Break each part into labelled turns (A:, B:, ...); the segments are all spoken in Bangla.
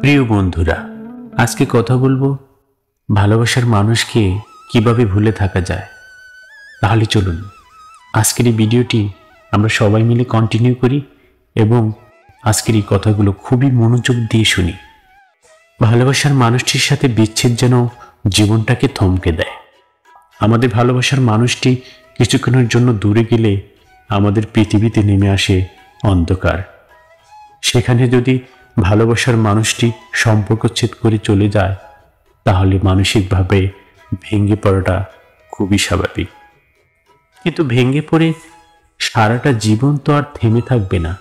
A: প্রিয় বন্ধুরা, আজকে কথা বলবো ভালোবাসার মানুষকে কিভাবে ভুলে থাকা যায়। তাহলে চলুন আজকের এই ভিডিওটি আমরা সবাই মিলে কন্টিনিউ করি এবং আজকের এই কথাগুলো খুবই মনোযোগ দিয়ে শুনি। ভালোবাসার মানুষটির সাথে বিচ্ছেদ যেন জীবনটাকে থমকে দেয়। আমাদের ভালোবাসার মানুষটি কিছুক্ষণের জন্য দূরে গেলে আমাদের পৃথিবীতে নেমে আসে অন্ধকার। সেখানে যদি ভালোবাসার মানুষটি সম্পর্কচ্ছেদ করে চলে যায়, তাহলে মানসিকভাবে ভেঙে পড়াটা খুবই স্বাভাবিক। কিন্তু ভেঙে পড়ে সারাটা জীবন তো আর থেমে থাকবে না।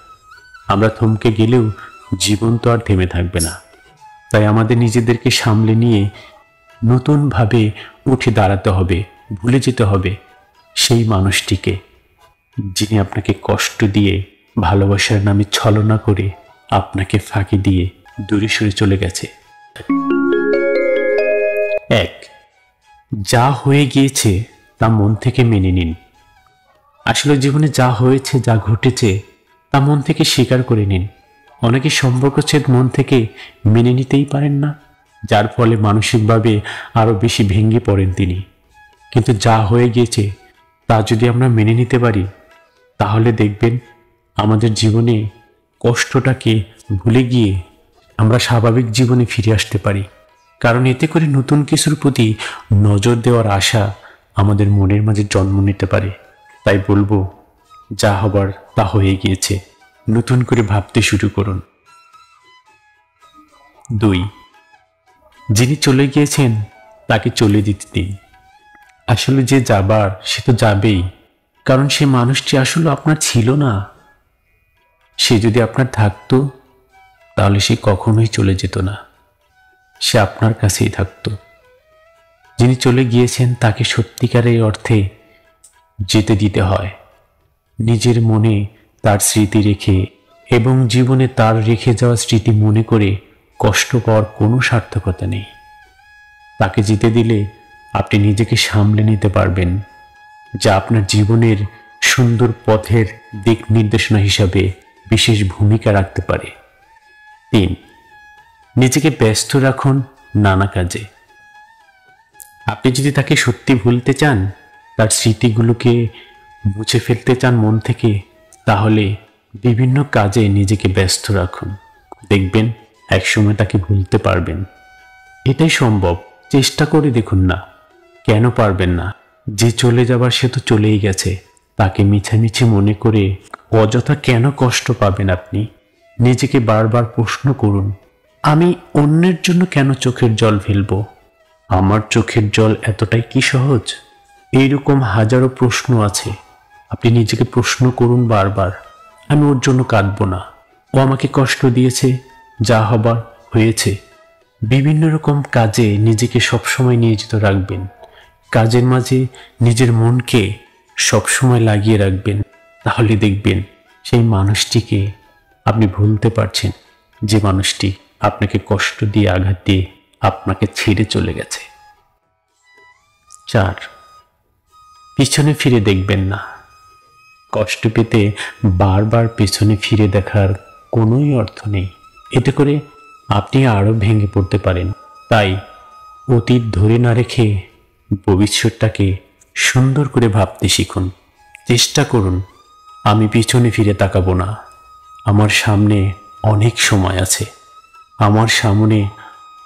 A: আমরা থমকে গেলেও জীবন তো আর থেমে থাকবে না। তাই আমাদের নিজেদেরকে সামলে নিয়ে নতুনভাবে উঠে দাঁড়াতে হবে, ভুলে যেতে হবে সেই মানুষটিকে, যিনি আপনাকে কষ্ট দিয়ে ভালোবাসার নামে ছলনা করে আপনাকে ফাঁকি দিয়ে দূরে সরে চলে গেছে। 1. যা হয়ে গিয়েছে তা মন থেকে মেনে নিন। আসলে জীবনে যা হয়েছে, যা ঘটেছে তা মন থেকে স্বীকার করে নিন। অনেকে সম্পর্কচ্ছেদ মন থেকে মেনে নিতেই পারেন না, যার ফলে মানসিকভাবে আরো বেশি ভেঙে পড়েন তিনি। কিন্তু যা হয়ে গিয়েছে তা যদি আমরা মেনে নিতে পারি, তাহলে দেখবেন আমাদের জীবনে কষ্টটাকে ভুলে গিয়ে আমরা স্বাভাবিক জীবনে ফিরে আসতে পারি। কারণ এতে করে নতুন কিছুর প্রতি নজর দেওয়ার আশা আমাদের মনের মাঝে জন্ম নিতে পারে। তাই বলবো, যা হবার তা হয়ে গিয়েছে, নতুন করে ভাবতে শুরু করুন। 2. যিনি চলে গিয়েছেন তাকে চলে যেতে দিন। আসলে যে যাবার সে তো যাবেই, কারণ সে মানুষটি আসলে আপনার ছিল না। সে যদি আপনার থাকতো তাহলে সে কখনোই চলে যেত না, সে আপনার কাছেই থাকতো। যিনি চলে গিয়েছেন তাকে সত্যিকারের অর্থে যেতে দিতে হয়। নিজের মনে তার স্মৃতি রেখে এবং জীবনে তার রেখে যাওয়া স্মৃতি মনে করে কষ্ট পাওয়ার কোনো সার্থকতা নেই। তাকে যেতে দিলে আপনি নিজেকে সামলে নিতে পারবেন, যা আপনার জীবনের সুন্দর পথের দিক নির্দেশনা হিসাবে বিশেষ ভূমিকা রাখতে পারে। 3. নিজেকে ব্যস্ত রাখুন নানা কাজে। আপনি যদি তাকে সত্যি ভুলতে চান, তার স্মৃতিগুলোকে মুছে ফেলতে চান মন থেকে, তাহলে বিভিন্ন কাজে নিজেকে ব্যস্ত রাখুন। দেখবেন একসময় তাকে ভুলতে পারবেন। এটাই সম্ভব, চেষ্টা করে দেখুন না। কেন পারবেন না? যে চলে যাবার সে তো চলেই গেছে। তাকে মিছামিছি মনে করে অযথা কেন কষ্ট পাবেন আপনি? নিজেকে বারবার প্রশ্ন করুন, আমি অন্যের জন্য কেন চোখের জল ফেলবো? আমার চোখের জল এতটাই কি সহজ? এইরকম হাজারো প্রশ্ন আছে। আপনি নিজেকে প্রশ্ন করুন বারবার, আমি ওর জন্য কাঁদবো না। ও আমাকে কষ্ট দিয়েছে, যা হবার হয়েছে। বিভিন্ন রকম কাজে নিজেকে সবসময় নিয়োজিত রাখবেন। কাজের মাঝে নিজের মনকে সবসময় লাগিয়ে রাখবেন। তাহলে দেখবেন সেই মানুষটিকে আপনি ভুলতে পারছেন, যে মানুষটি আপনাকে কষ্ট দিয়ে, আঘাত দিয়ে আপনাকে ছেড়ে চলে গেছে। 4. পিছনে ফিরে দেখবেন না। কষ্ট পেতে বারবার পেছনে ফিরে দেখার কোনোই অর্থ নেই। এতে করে আপনি আরো ভেঙে পড়তে পারেন। তাই অতীত ধরে না রেখে ভবিষ্যৎটাকে সুন্দর করে ভাবতে শিখুন। চেষ্টা করুন, আমি পিছনে ফিরে তাকাবো না। আমার সামনে অনেক সময় আছে, আমার সামনে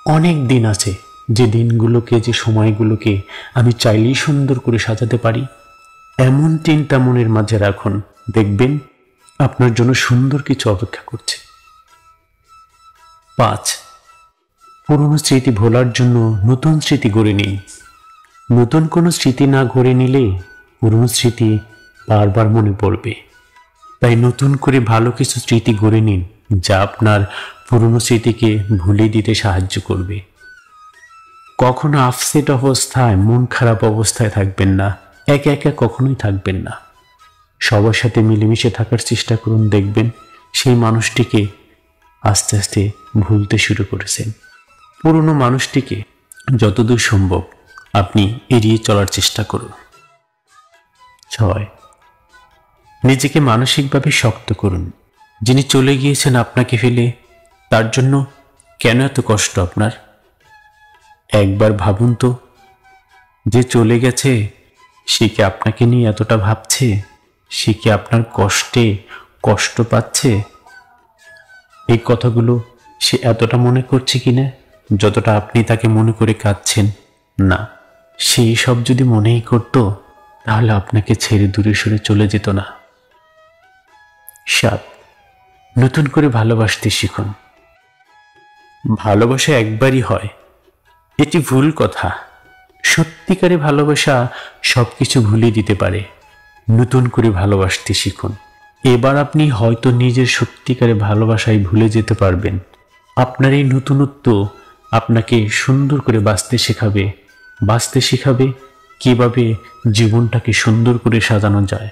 A: অনেক দিন আছে, যে দিনগুলোকে, যে সময়গুলোকে আমি চাইলেই সুন্দর করে সাজাতে পারি। এমন চিন্তা মনের মাঝে রাখুন, দেখবেন আপনার জন্য সুন্দর কিছু অপেক্ষা করছে। 5. পুরনো স্মৃতি ভোলার জন্য নতুন স্মৃতি গড়ে নিন। নতুন কোনো স্মৃতি না গড়ে নিলে পুরনো স্মৃতি বারবার মনে পড়বে। তাই নতুন করে ভালো কিছু স্মৃতি গড়ে নিন, যা আপনার পুরনো স্মৃতিকে ভুলে দিতে সাহায্য করবে। কখনো আপসেট অবস্থায়, মন খারাপ অবস্থায় থাকবেন না। একা একা কখনোই থাকবেন না। সবার সাথে মিলেমিশে থাকার চেষ্টা করুন। দেখবেন সেই মানুষটিকে আস্তে আস্তে ভুলতে শুরু করেছেন। পুরনো মানুষটিকে যতদূর সম্ভব আপনি এড়িয়ে চলার চেষ্টা করুন। 6. নিজেকে মানসিকভাবে শক্ত করুন। যিনি চলে গিয়েছেন আপনাকে ফেলে, তার জন্য কেন এত কষ্ট আপনার? একবার ভাবুন তো, যে চলে গেছে সে কি আপনাকে নিয়ে এতটা ভাবছে? সে কি আপনার কষ্টে কষ্ট পাচ্ছে? এই কথাগুলো সে এতটা মনে করছে কিনা যতটা আপনি তাকে মনে করে কাঁদছেন? না, সেই সব যদি মনেই করত তাহলে আপনাকে ছেড়ে দূরে সরে চলে যেত না। 7, নতুন করে ভালোবাসতে শিখুন। ভালোবাসা একবারই হয়, এটি ভুল কথা। সত্যিকারে ভালোবাসা সবকিছু ভুলিয়ে দিতে পারে। নতুন করে ভালোবাসতে শিখুন। এবার আপনি হয়তো নিজের সত্যিকারে ভালোবাসায় ভুলে যেতে পারবেন। আপনার এই নতুনত্ব আপনাকে সুন্দর করে বাঁচতে শেখাবে কিভাবে জীবনটাকে সুন্দর করে সাজানো যায়।